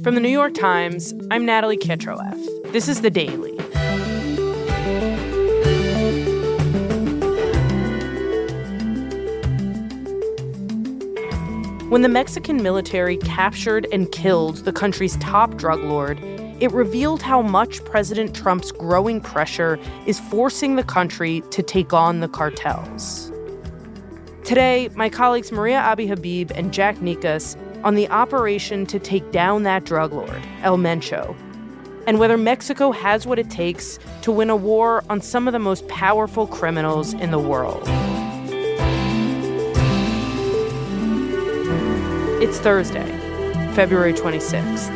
From the New York Times, I'm Natalie Kitroeff. This is The Daily. When the Mexican military captured and killed the country's top drug lord, it revealed how much President Trump's growing pressure is forcing the country to take on the cartels. Today, my colleagues Maria Abi-Habib and Jack Nicas on the operation to take down that drug lord, El Mencho, and whether Mexico has what it takes to win a war on some of the most powerful criminals in the world. It's Thursday, February 26th.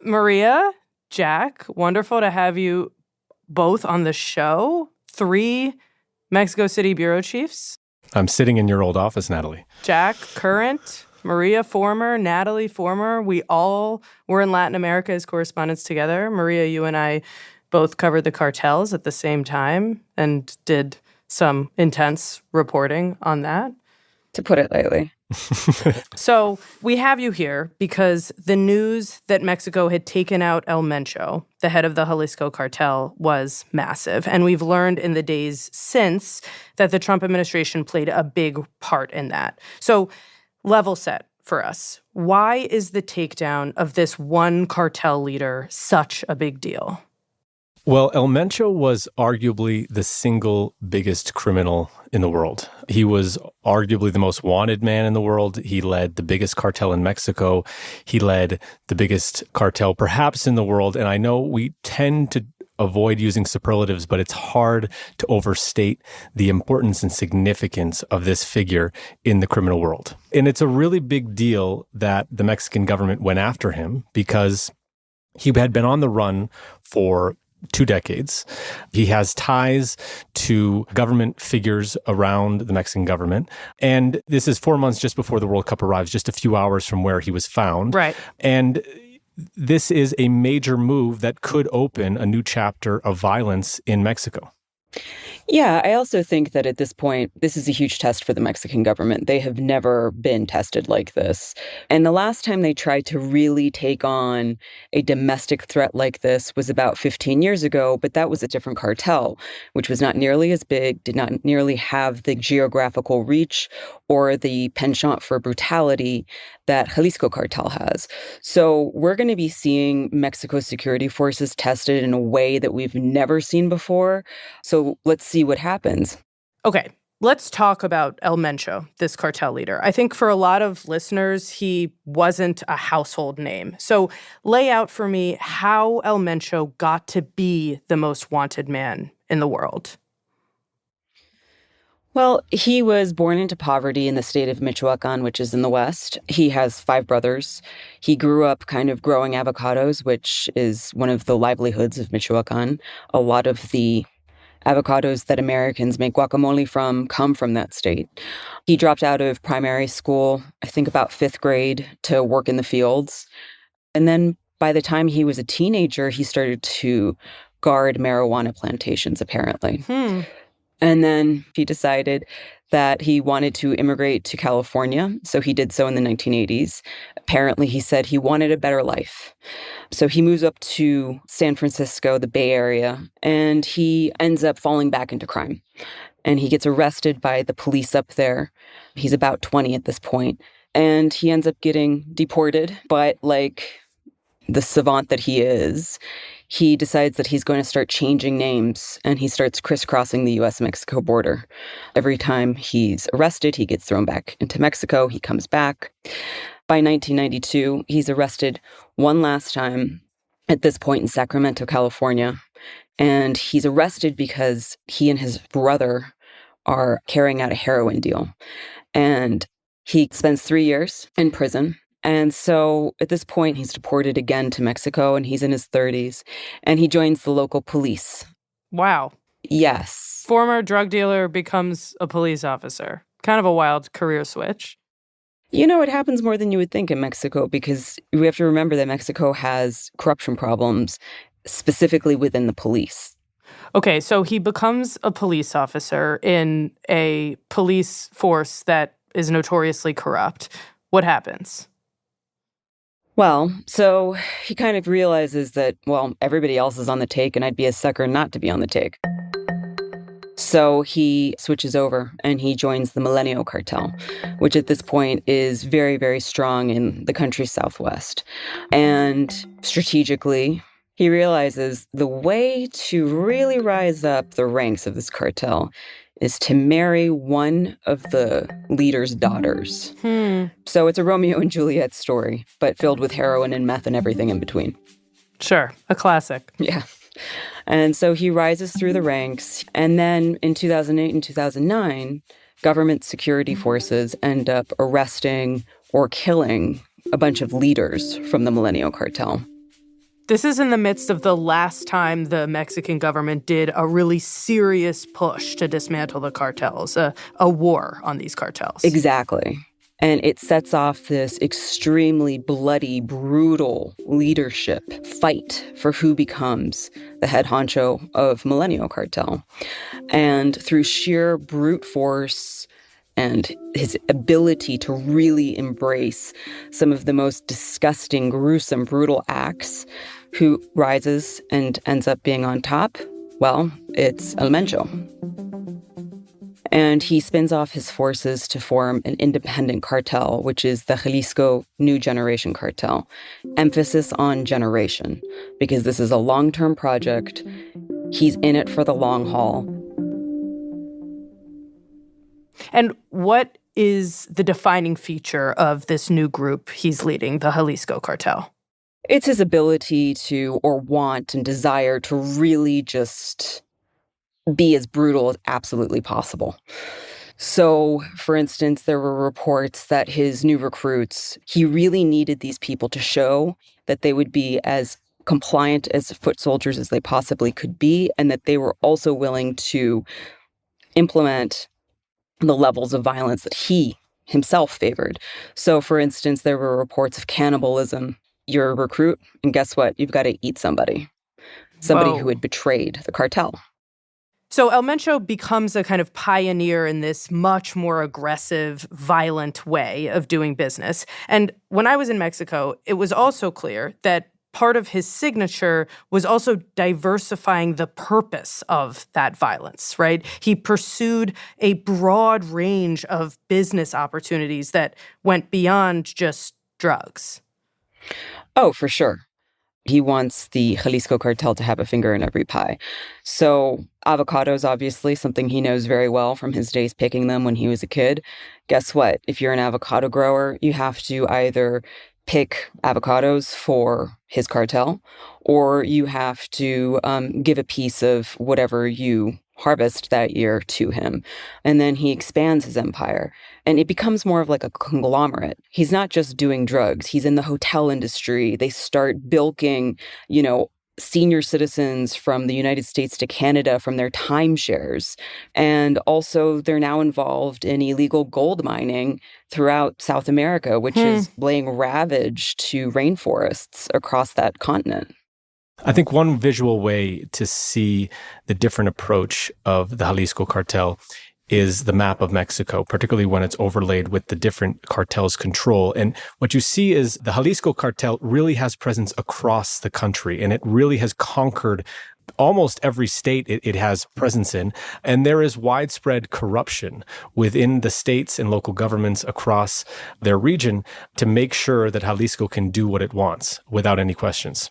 Maria, Jack, wonderful to have you both on the show. 3 Mexico City bureau chiefs. I'm sitting in your old office, Natalie. Jack, current. Maria, former. Natalie, former. We all were in Latin America as correspondents together. Maria, you and I both covered the cartels at the same time and did some intense reporting on that. To put it lightly. So we have you here because the news that Mexico had taken out El Mencho, the head of the Jalisco cartel, was massive. And we've learned in the days since that the Trump administration played a big part in that. So level set for us. Why is the takedown of this one cartel leader such a big deal? Well, El Mencho was arguably the single biggest criminal in the world. He was arguably the most wanted man in the world. He led the biggest cartel in Mexico. He led the biggest cartel perhaps in the world. And I know we tend to avoid using superlatives, but it's hard to overstate the importance and significance of this figure in the criminal world. And it's a really big deal that the Mexican government went after him because he had been on the run for 2 decades. He has ties to government figures around the Mexican government. And this is 4 months just before the World Cup arrives, just a few hours from where he was found. Right. And this is a major move that could open a new chapter of violence in Mexico. Yeah, I also think that at this point, this is a huge test for the Mexican government. They have never been tested like this. And the last time they tried to really take on a domestic threat like this was about 15 years ago, but that was a different cartel, which was not nearly as big, did not nearly have the geographical reach or the penchant for brutality that Jalisco cartel has. So we're going to be seeing Mexico's security forces tested in a way that we've never seen before. So let's see what happens. Okay, let's talk about El Mencho, this cartel leader. I think for a lot of listeners, he wasn't a household name. So lay out for me how El Mencho got to be the most wanted man in the world. Well, he was born into poverty in the state of Michoacan, which is in the West. He has 5 brothers. He grew up kind of growing avocados, which is one of the livelihoods of Michoacan. A lot of the avocados that Americans make guacamole from come from that state. He dropped out of primary school, I think about 5th grade, to work in the fields. And then by the time he was a teenager, he started to guard marijuana plantations, apparently. And then he decided that he wanted to immigrate to California. So he did so in the 1980s. Apparently, he said he wanted a better life. So he moves up to San Francisco, the Bay Area, and he ends up falling back into crime. And he gets arrested by the police up there. He's about 20 at this point. And he ends up getting deported. But like the savant that he is, he decides that he's going to start changing names, and he starts crisscrossing the U.S.-Mexico border. Every time he's arrested, he gets thrown back into Mexico. He comes back. By 1992, he's arrested one last time, at this point in Sacramento, California. And he's arrested because he and his brother are carrying out a heroin deal. And he spends 3 years in prison. And so at this point, he's deported again to Mexico, and he's in his 30s, and he joins the local police. Wow. Yes. Former drug dealer becomes a police officer. Kind of a wild career switch. You know, it happens more than you would think in Mexico, because we have to remember that Mexico has corruption problems, specifically within the police. Okay, so he becomes a police officer in a police force that is notoriously corrupt. What happens? Well, so he kind of realizes that, well, everybody else is on the take and I'd be a sucker not to be on the take. So he switches over and he joins the Millennial Cartel, which at this point is very, very strong in the country's southwest. And strategically, he realizes the way to really rise up the ranks of this cartel is to marry one of the leader's daughters. So it's a Romeo and Juliet story, but filled with heroin and meth and everything in between. Sure, a classic. Yeah. And so he rises through the ranks. And then in 2008 and 2009, government security forces end up arresting or killing a bunch of leaders from the Millennial Cartel. This is in the midst of the last time the Mexican government did a really serious push to dismantle the cartels, a war on these cartels. Exactly. And it sets off this extremely bloody, brutal leadership fight for who becomes the head honcho of Millennial Cartel. And through sheer brute force and his ability to really embrace some of the most disgusting, gruesome, brutal acts, who rises and ends up being on top? Well, it's El Mencho. And he spins off his forces to form an independent cartel, which is the Jalisco New Generation Cartel. Emphasis on generation, because this is a long-term project. He's in it for the long haul. And what is the defining feature of this new group he's leading, the Jalisco Cartel? It's his ability to, or want and desire to really just be as brutal as absolutely possible. So, for instance, there were reports that his new recruits, he really needed these people to show that they would be as compliant as foot soldiers as they possibly could be, and that they were also willing to implement the levels of violence that he himself favored. So, for instance, there were reports of cannibalism. You're a recruit, and guess what? You've got to eat somebody who had betrayed the cartel. So El Mencho becomes a kind of pioneer in this much more aggressive, violent way of doing business. And when I was in Mexico, it was also clear that part of his signature was also diversifying the purpose of that violence, right? He pursued a broad range of business opportunities that went beyond just drugs. Oh, for sure. He wants the Jalisco cartel to have a finger in every pie. So avocados, obviously, something he knows very well from his days picking them when he was a kid. Guess what? If you're an avocado grower, you have to either pick avocados for his cartel, or you have to give a piece of whatever you harvest that year to him. And then he expands his empire. And it becomes more of like a conglomerate. He's not just doing drugs. He's in the hotel industry. They start bilking, senior citizens from the United States to Canada from their timeshares. And also they're now involved in illegal gold mining throughout South America, which is laying ravage to rainforests across that continent. I think one visual way to see the different approach of the Jalisco cartel is the map of Mexico, particularly when it's overlaid with the different cartels' control. And what you see is the Jalisco cartel really has presence across the country, and it really has conquered almost every state it has presence in. And there is widespread corruption within the states and local governments across their region to make sure that Jalisco can do what it wants without any questions.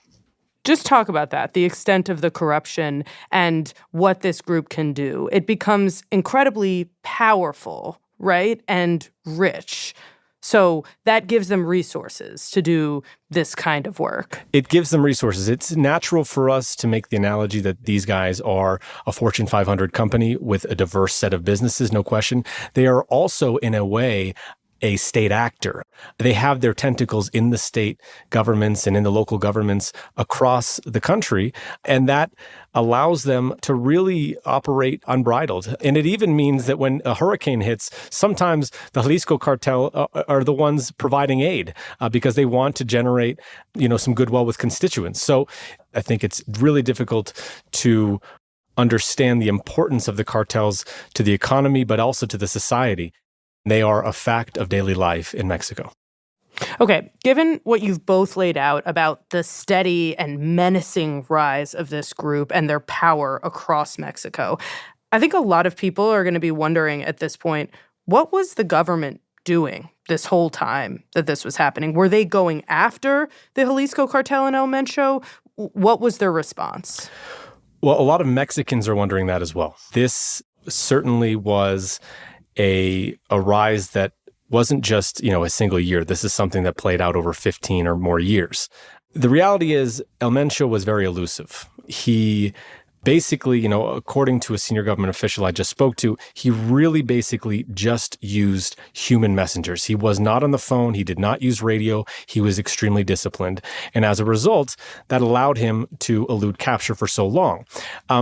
Just talk about that, the extent of the corruption and what this group can do. It becomes incredibly powerful, right? And rich. So that gives them resources to do this kind of work. It gives them resources. It's natural for us to make the analogy that these guys are a Fortune 500 company with a diverse set of businesses, no question. They are also, in a way, a state actor. They have their tentacles in the state governments and in the local governments across the country, and that allows them to really operate unbridled. And it even means that when a hurricane hits, sometimes the Jalisco cartel are the ones providing aid because they want to generate, some goodwill with constituents. So I think it's really difficult to understand the importance of the cartels to the economy, but also to the society. They are a fact of daily life in Mexico. Okay, given what you've both laid out about the steady and menacing rise of this group and their power across Mexico, I think a lot of people are going to be wondering at this point, what was the government doing this whole time that this was happening? Were they going after the Jalisco cartel in El Mencho? What was their response? Well, a lot of Mexicans are wondering that as well. This certainly was a rise that wasn't just, a single year. This is something that played out over 15 or more years. The reality is El Mencho was very elusive. He basically, according to a senior government official I just spoke to, he really basically just used human messengers. He was not on the phone. He did not use radio. He was extremely disciplined. And as a result, that allowed him to elude capture for so long.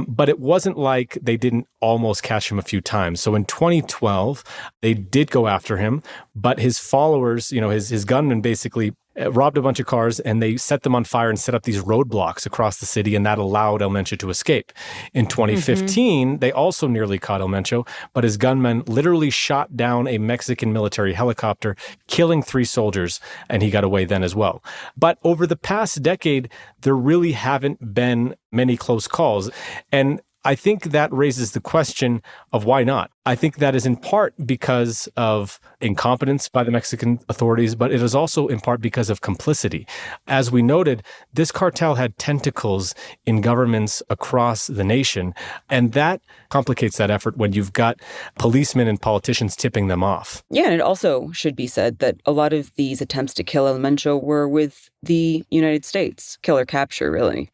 But it wasn't like they didn't almost catch him a few times. So in 2012, they did go after him, but his followers, his gunmen basically robbed a bunch of cars and they set them on fire and set up these roadblocks across the city, and that allowed El Mencho to escape. In 2015, they also nearly caught El Mencho, but his gunmen literally shot down a Mexican military helicopter, killing 3 soldiers, and he got away then as well. But over the past decade, there really haven't been many close calls. And I think that raises the question of why not. I think that is in part because of incompetence by the Mexican authorities, but it is also in part because of complicity. As we noted, this cartel had tentacles in governments across the nation, and that complicates that effort when you've got policemen and politicians tipping them off. Yeah, and it also should be said that a lot of these attempts to kill El Mencho were with the United States, kill or capture, really.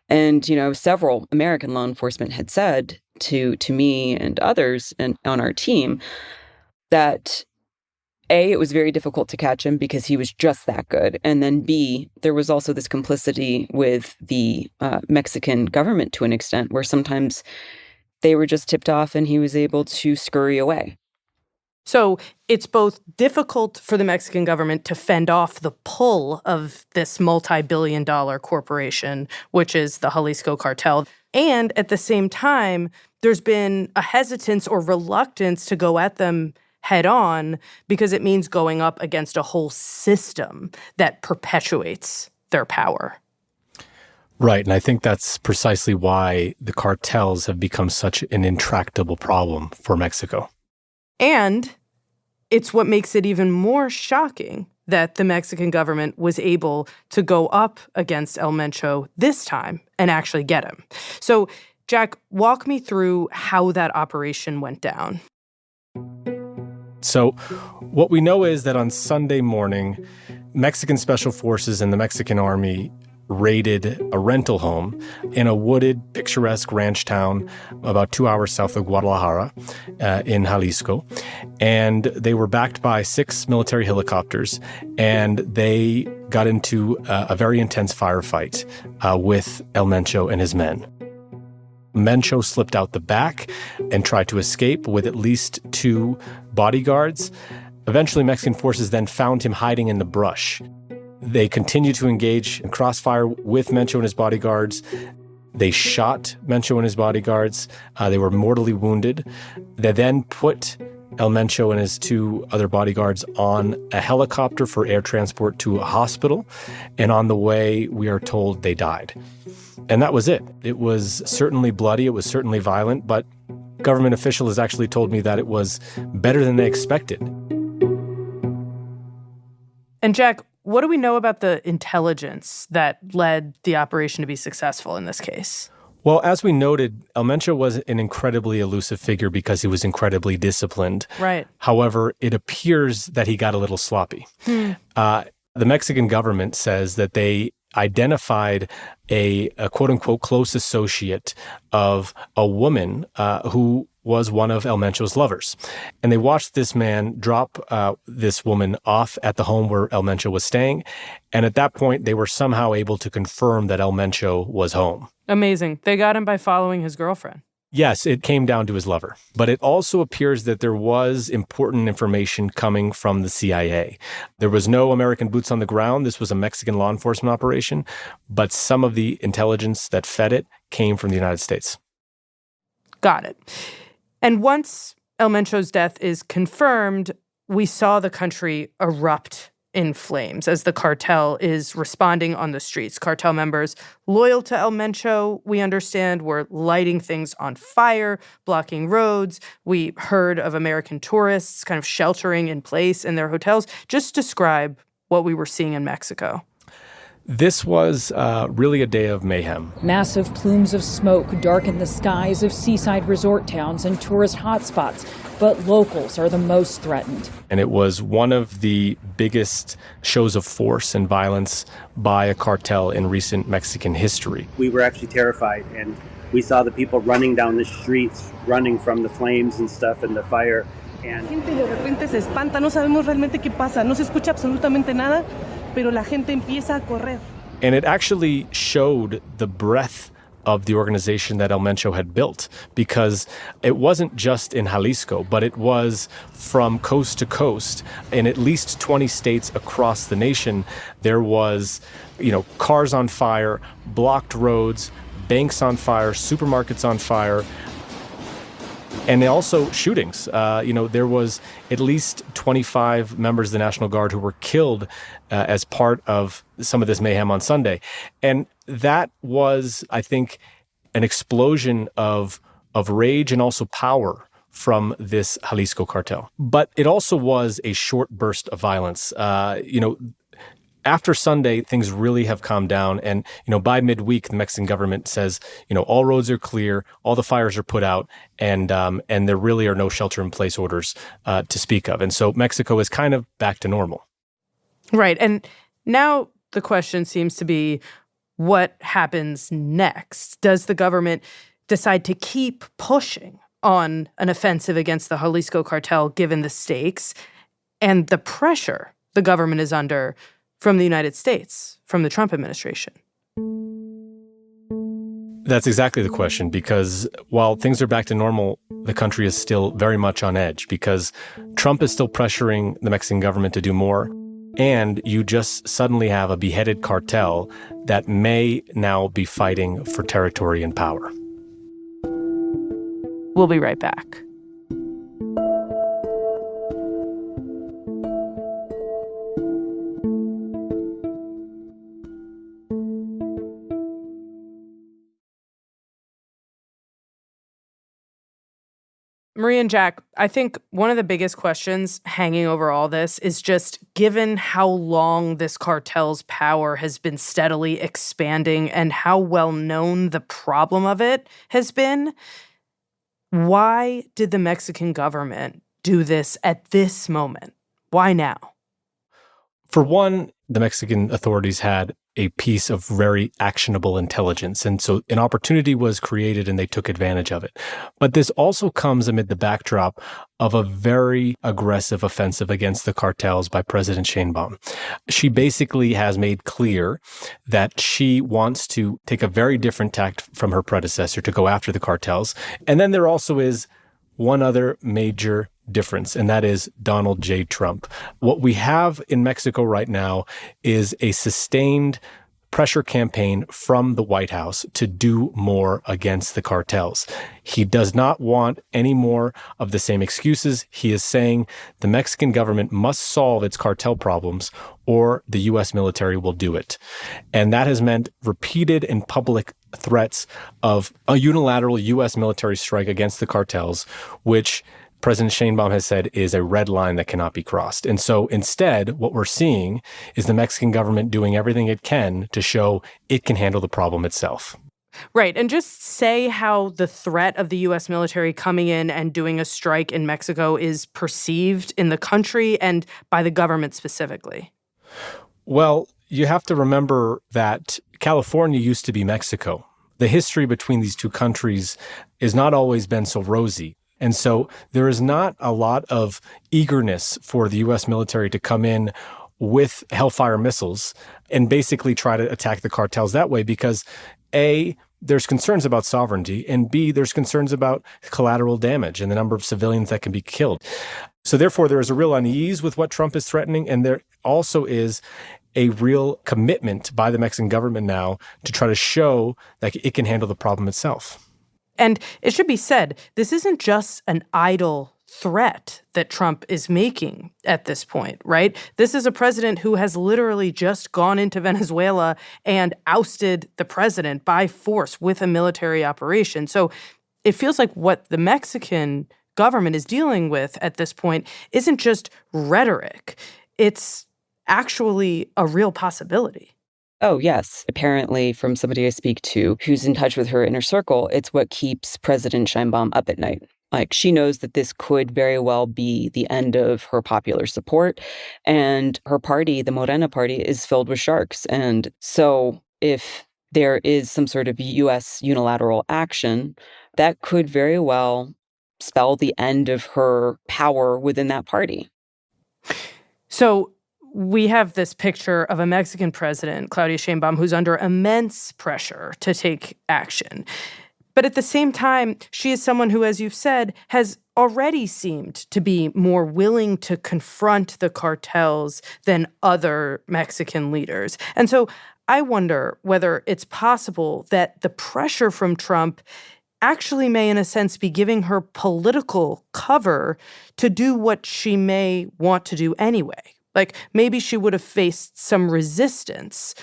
And, several American law enforcement had said to me and others and on our team that A, it was very difficult to catch him because he was just that good. And then B, there was also this complicity with the Mexican government to an extent where sometimes they were just tipped off and he was able to scurry away. So it's both difficult for the Mexican government to fend off the pull of this multi-billion-dollar corporation, which is the Jalisco cartel. And at the same time, there's been a hesitance or reluctance to go at them head on because it means going up against a whole system that perpetuates their power. Right. And I think that's precisely why the cartels have become such an intractable problem for Mexico. And it's what makes it even more shocking that the Mexican government was able to go up against El Mencho this time and actually get him. So, Jack, walk me through how that operation went down. So what we know is that on Sunday morning, Mexican Special Forces and the Mexican Army raided a rental home in a wooded, picturesque ranch town about 2 hours south of Guadalajara in Jalisco. And they were backed by 6 military helicopters, and they got into a very intense firefight with El Mencho and his men. Mencho slipped out the back and tried to escape with at least 2 bodyguards. Eventually, Mexican forces then found him hiding in the brush. They continued to engage in crossfire with Mencho and his bodyguards. They shot Mencho and his bodyguards. They were mortally wounded. They then put El Mencho and his 2 other bodyguards on a helicopter for air transport to a hospital. And on the way, we are told they died. And that was it. It was certainly bloody. It was certainly violent. But government officials actually told me that it was better than they expected. And Jack, what do we know about the intelligence that led the operation to be successful in this case? Well, as we noted, El Mencho was an incredibly elusive figure because he was incredibly disciplined. Right. However, it appears that he got a little sloppy. The Mexican government says that they identified a quote-unquote close associate of a woman who was one of El Mencho's lovers. And they watched this man drop this woman off at the home where El Mencho was staying. And at that point, they were somehow able to confirm that El Mencho was home. Amazing. They got him by following his girlfriend. Yes, it came down to his lover. But it also appears that there was important information coming from the CIA. There was no American boots on the ground. This was a Mexican law enforcement operation. But some of the intelligence that fed it came from the United States. Got it. And once El Mencho's death is confirmed, we saw the country erupt in flames as the cartel is responding on the streets. Cartel members loyal to El Mencho, we understand, were lighting things on fire, blocking roads. We heard of American tourists kind of sheltering in place in their hotels. Just describe what we were seeing in Mexico. This was really a day of mayhem. Massive plumes of smoke darken the skies of seaside resort towns and tourist hotspots, but locals are the most threatened. And it was one of the biggest shows of force and violence by a cartel in recent Mexican history. We were actually terrified, and we saw the people running down the streets, running from the flames and stuff and the fire. And gente de repente se espanta, no sabemos realmente qué pasa, no se escucha absolutamente nada, pero la gente empieza a correr. And it actually showed the breadth of the organization that El Mencho had built, because it wasn't just in Jalisco, but it was from coast to coast. In at least 20 states across the nation, there was, cars on fire, blocked roads, banks on fire, supermarkets on fire, and also shootings. There was at least 25 members of the National Guard who were killed as part of some of this mayhem on Sunday. And that was, I think, an explosion of rage and also power from this Jalisco cartel. But it also was a short burst of violence. After Sunday, things really have calmed down. And, by midweek, the Mexican government says, all roads are clear, all the fires are put out, and there really are no shelter-in-place orders to speak of. And so Mexico is kind of back to normal. Right. And now the question seems to be, what happens next? Does the government decide to keep pushing on an offensive against the Jalisco cartel, given the stakes and the pressure the government is under from the United States, from the Trump administration? That's exactly the question, because while things are back to normal, the country is still very much on edge, because Trump is still pressuring the Mexican government to do more. And you just suddenly have a beheaded cartel that may now be fighting for territory and power. We'll be right back. Maria and Jack, I think one of the biggest questions hanging over all this is just, given how long this cartel's power has been steadily expanding and how well known the problem of it has been, why did the Mexican government do this at this moment? Why now? For one, the Mexican authorities had a piece of very actionable intelligence. And so an opportunity was created and they took advantage of it. But this also comes amid the backdrop of a very aggressive offensive against the cartels by President Sheinbaum. She basically has made clear that she wants to take a very different tact from her predecessor to go after the cartels. And then there also is one other major difference, and that is Donald J. Trump. What we have in Mexico right now is a sustained pressure campaign from the White House to do more against the cartels. He does not want any more of the same excuses. He is saying the Mexican government must solve its cartel problems or the U.S. military will do it. And that has meant repeated and public threats of a unilateral U.S. military strike against the cartels, which President Sheinbaum has said is a red line that cannot be crossed. And so instead, what we're seeing is the Mexican government doing everything it can to show it can handle the problem itself. Right. And just say how the threat of the U.S. military coming in and doing a strike in Mexico is perceived in the country and by the government specifically. Well, you have to remember that California used to be Mexico. The history between these two countries has not always been so rosy. And so there is not a lot of eagerness for the U.S. military to come in with Hellfire missiles and basically try to attack the cartels that way because, A, there's concerns about sovereignty, and B, there's concerns about collateral damage and the number of civilians that can be killed. So therefore, there is a real unease with what Trump is threatening, and there also is a real commitment by the Mexican government now to try to show that it can handle the problem itself. And it should be said, this isn't just an idle threat that Trump is making at this point, right? This is a president who has literally just gone into Venezuela and ousted the president by force with a military operation. So it feels like what the Mexican government is dealing with at this point isn't just rhetoric. It's actually a real possibility. Oh, yes. Apparently, from somebody I speak to who's in touch with her inner circle, it's what keeps President Sheinbaum up at night. Like, she knows that this could very well be the end of her popular support. And her party, the Morena party, is filled with sharks. And so if there is some sort of U.S. unilateral action, that could very well spell the end of her power within that party. So we have this picture of a Mexican president, Claudia Sheinbaum, who's under immense pressure to take action. But at the same time, she is someone who, as you've said, has already seemed to be more willing to confront the cartels than other Mexican leaders. And so I wonder whether it's possible that the pressure from Trump actually may, in a sense, be giving her political cover to do what she may want to do anyway. Like, maybe she would have faced some resistance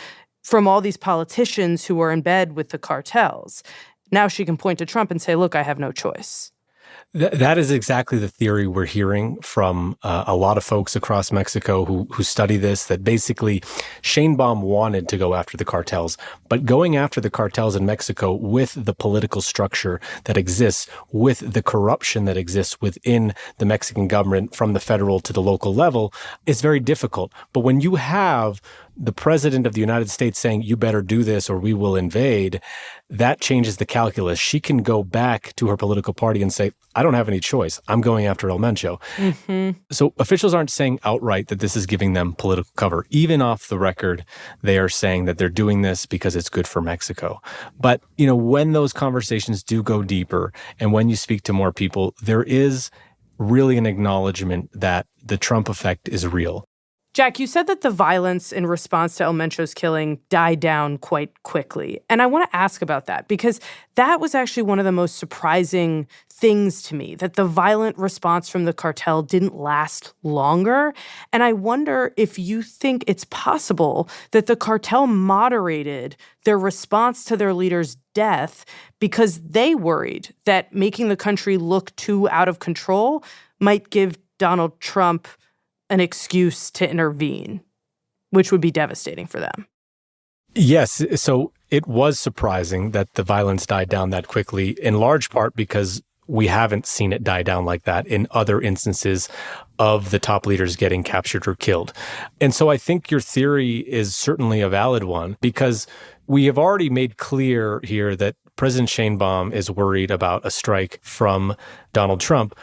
from all these politicians who are in bed with the cartels. Now she can point to Trump and say, look, I have no choice. That is exactly the theory we're hearing from a lot of folks across Mexico who study this, that basically Sheinbaum wanted to go after the cartels, but going after the cartels in Mexico with the political structure that exists, with the corruption that exists within the Mexican government from the federal to the local level, is very difficult. But when you have the president of the United States saying, you better do this or we will invade, that changes the calculus. She can go back to her political party and say, I don't have any choice. I'm going after El Mencho. Mm-hmm. So officials aren't saying outright that this is giving them political cover. Even off the record, they are saying that they're doing this because it's good for Mexico. But, when those conversations do go deeper and when you speak to more people, there is really an acknowledgement that the Trump effect is real. Jack, you said that the violence in response to El Mencho's killing died down quite quickly. And I want to ask about that because that was actually one of the most surprising things to me, that the violent response from the cartel didn't last longer. And I wonder if you think it's possible that the cartel moderated their response to their leader's death because they worried that making the country look too out of control might give Donald Trump an excuse to intervene, which would be devastating for them. Yes. So it was surprising that the violence died down that quickly, in large part because we haven't seen it die down like that in other instances of the top leaders getting captured or killed. And so I think your theory is certainly a valid one, because we have already made clear here that President Sheinbaum is worried about a strike from Donald Trump.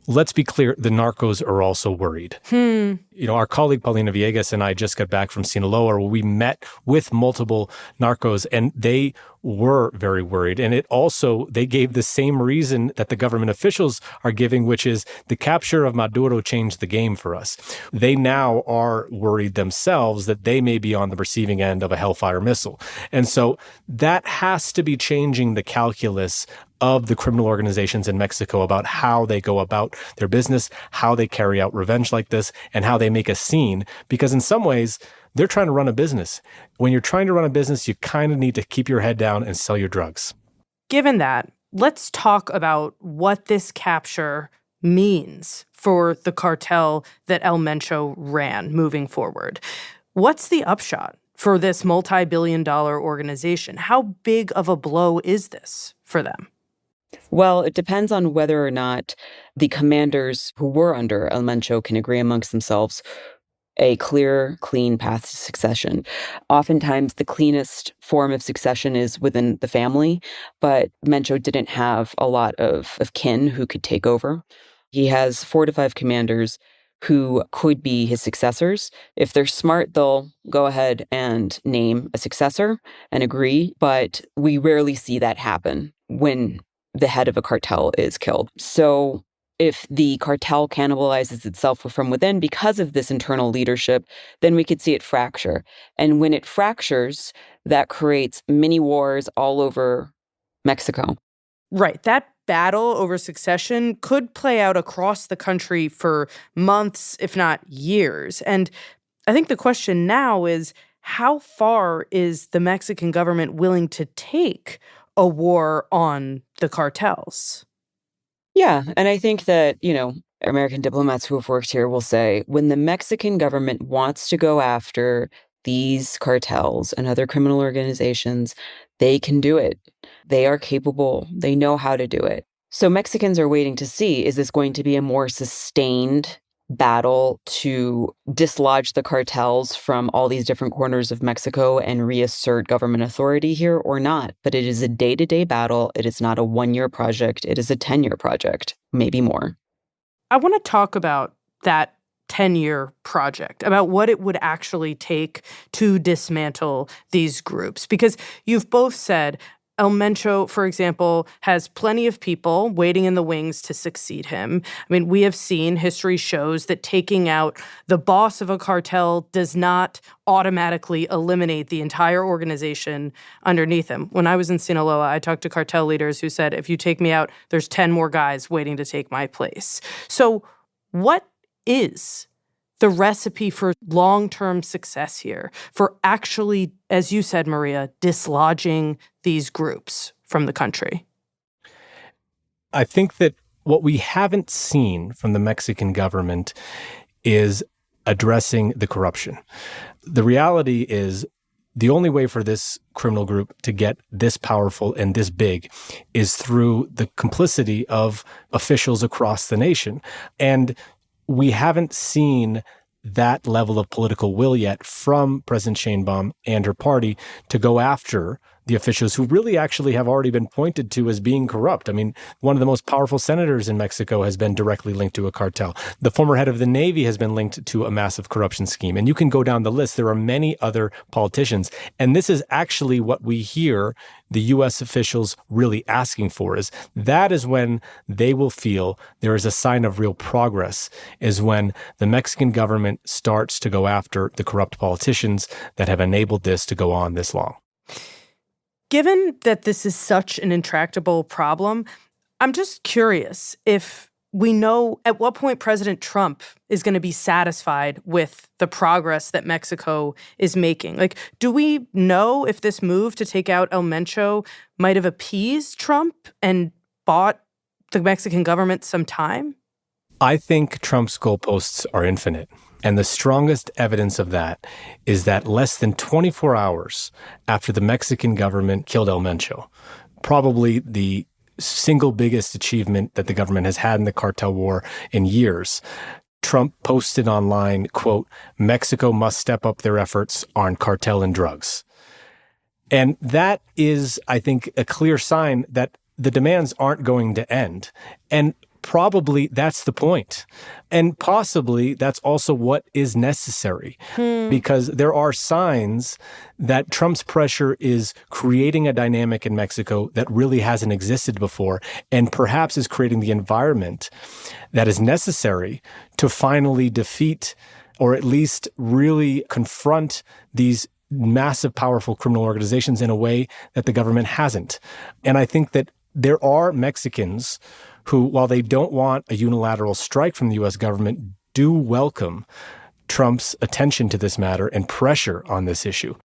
Let's be clear, the narcos are also worried. Our colleague Paulina Villegas and I just got back from Sinaloa, where we met with multiple narcos, and they were very worried. And they gave the same reason that the government officials are giving, which is the capture of Maduro changed the game for us. They now are worried themselves that they may be on the receiving end of a Hellfire missile. And so that has to be changing the calculus of the criminal organizations in Mexico about how they go about their business, how they carry out revenge like this, and how they make a scene. Because in some ways, they're trying to run a business. When you're trying to run a business, you kind of need to keep your head down and sell your drugs. Given that, let's talk about what this capture means for the cartel that El Mencho ran moving forward. What's the upshot for this multi-billion-dollar organization? How big of a blow is this for them? Well, it depends on whether or not the commanders who were under El Mencho can agree amongst themselves a clear, clean path to succession. Oftentimes, the cleanest form of succession is within the family, but Mencho didn't have a lot of kin who could take over. He has 4 to 5 commanders who could be his successors. If they're smart, they'll go ahead and name a successor and agree, but we rarely see that happen when the head of a cartel is killed. So if the cartel cannibalizes itself from within because of this internal leadership, then we could see it fracture. And when it fractures, that creates mini wars all over Mexico. Right. That battle over succession could play out across the country for months, if not years. And I think the question now is, how far is the Mexican government willing to take a war on the cartels? Yeah, and I think that, American diplomats who have worked here will say when the Mexican government wants to go after these cartels and other criminal organizations, they can do it. They are capable. They know how to do it. So Mexicans are waiting to see, is this going to be a more sustained battle to dislodge the cartels from all these different corners of Mexico and reassert government authority here or not? But it is a day-to-day battle. It is not a one-year project. It is a 10-year project, maybe more. I want to talk about that 10-year project, about what it would actually take to dismantle these groups. Because you've both said El Mencho, for example, has plenty of people waiting in the wings to succeed him. I mean, we have seen, history shows that taking out the boss of a cartel does not automatically eliminate the entire organization underneath him. When I was in Sinaloa, I talked to cartel leaders who said, if you take me out, there's 10 more guys waiting to take my place. So what is the recipe for long-term success here, for actually, as you said, Maria, dislodging these groups from the country? I think that what we haven't seen from the Mexican government is addressing the corruption. The reality is the only way for this criminal group to get this powerful and this big is through the complicity of officials across the nation. And we haven't seen that level of political will yet from President Sheinbaum and her party to go after the officials who really actually have already been pointed to as being corrupt. I mean, one of the most powerful senators in Mexico has been directly linked to a cartel. The former head of the Navy has been linked to a massive corruption scheme. And you can go down the list. There are many other politicians. And this is actually what we hear the U.S. officials really asking for, is that is when they will feel there is a sign of real progress, is when the Mexican government starts to go after the corrupt politicians that have enabled this to go on this long. Given that this is such an intractable problem, I'm just curious if we know at what point President Trump is going to be satisfied with the progress that Mexico is making. Like, do we know if this move to take out El Mencho might have appeased Trump and bought the Mexican government some time? I think Trump's goalposts are infinite. And the strongest evidence of that is that less than 24 hours after the Mexican government killed El Mencho, probably the single biggest achievement that the government has had in the cartel war in years, Trump posted online, quote, "Mexico must step up their efforts on cartel and drugs." And that is, I think, a clear sign that the demands aren't going to end. And probably that's the point. And possibly that's also what is necessary, because there are signs that Trump's pressure is creating a dynamic in Mexico that really hasn't existed before, and perhaps is creating the environment that is necessary to finally defeat, or at least really confront, these massive, powerful criminal organizations in a way that the government hasn't. And I think that there are Mexicans who, while they don't want a unilateral strike from the U.S. government, do welcome Trump's attention to this matter and pressure on this issue.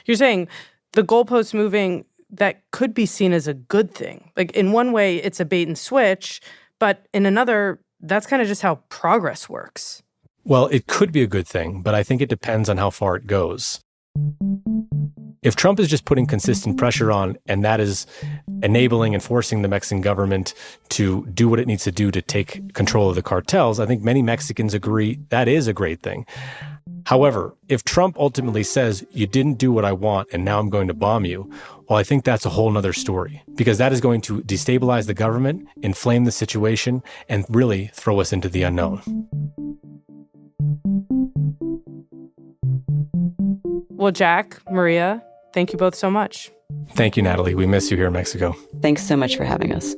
You're saying the goalposts moving, that could be seen as a good thing. Like, in one way, it's a bait and switch, but in another, that's kind of just how progress works. Well, it could be a good thing, but I think it depends on how far it goes. If Trump is just putting consistent pressure on, and that is enabling and forcing the Mexican government to do what it needs to do to take control of the cartels, I think many Mexicans agree that is a great thing. However, if Trump ultimately says, you didn't do what I want and now I'm going to bomb you, well, I think that's a whole nother story, because that is going to destabilize the government, inflame the situation, and really throw us into the unknown. Well, Jack, Maria, thank you both so much. Thank you, Natalie. We miss you here in Mexico. Thanks so much for having us.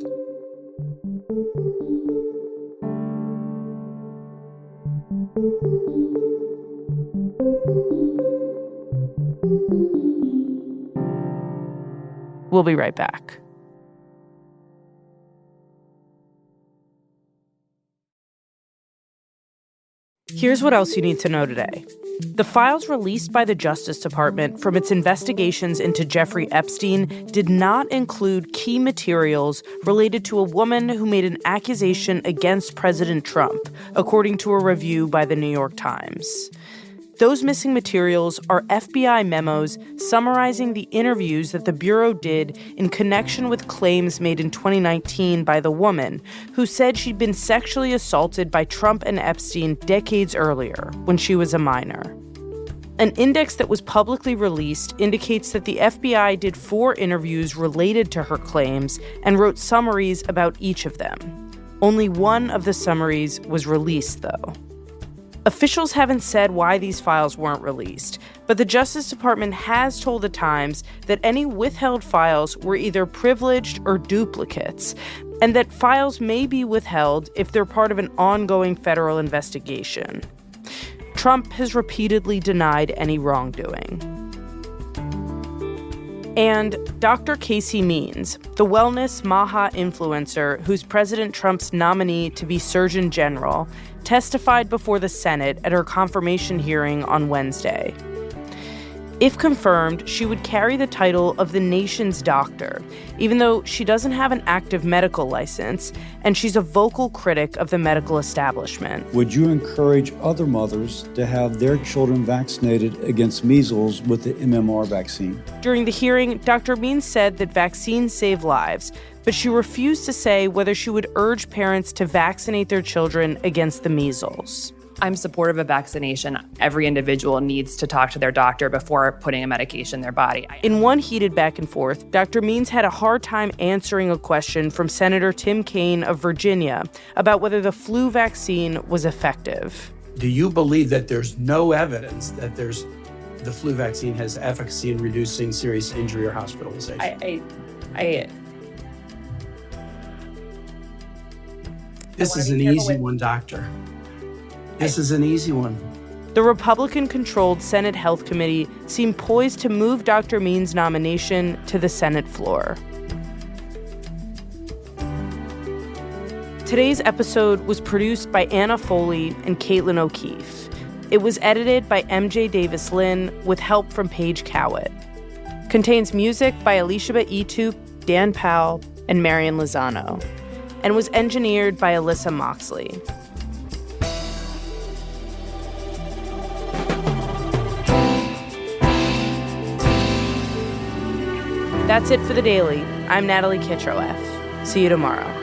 We'll be right back. Here's what else you need to know today. The files released by the Justice Department from its investigations into Jeffrey Epstein did not include key materials related to a woman who made an accusation against President Trump, according to a review by the New York Times. Those missing materials are FBI memos summarizing the interviews that the Bureau did in connection with claims made in 2019 by the woman who said she'd been sexually assaulted by Trump and Epstein decades earlier when she was a minor. An index that was publicly released indicates that the FBI did 4 interviews related to her claims and wrote summaries about each of them. Only one of the summaries was released, though. Officials haven't said why these files weren't released, but the Justice Department has told the Times that any withheld files were either privileged or duplicates, and that files may be withheld if they're part of an ongoing federal investigation. Trump has repeatedly denied any wrongdoing. And Dr. Casey Means, the wellness Maha influencer who's President Trump's nominee to be Surgeon General, testified before the Senate at her confirmation hearing on Wednesday. If confirmed, she would carry the title of the nation's doctor, even though she doesn't have an active medical license, and she's a vocal critic of the medical establishment. Would you encourage other mothers to have their children vaccinated against measles with the MMR vaccine? During the hearing, Dr. Means said that vaccines save lives, but she refused to say whether she would urge parents to vaccinate their children against the measles. I'm supportive of vaccination. Every individual needs to talk to their doctor before putting a medication in their body. In one heated back and forth, Dr. Means had a hard time answering a question from Senator Tim Kaine of Virginia about whether the flu vaccine was effective. Do you believe that there's no evidence that the flu vaccine has efficacy in reducing serious injury or hospitalization? This is an easy one, doctor. This is an easy one. The Republican-controlled Senate Health Committee seemed poised to move Dr. Means' nomination to the Senate floor. Today's episode was produced by Anna Foley and Caitlin O'Keefe. It was edited by MJ Davis-Lynn with help from Paige Cowett. Contains music by Alicia Etup, Dan Powell, and Marian Lozano, and was engineered by Alyssa Moxley. That's it for The Daily. I'm Natalie Kitroeff. See you tomorrow.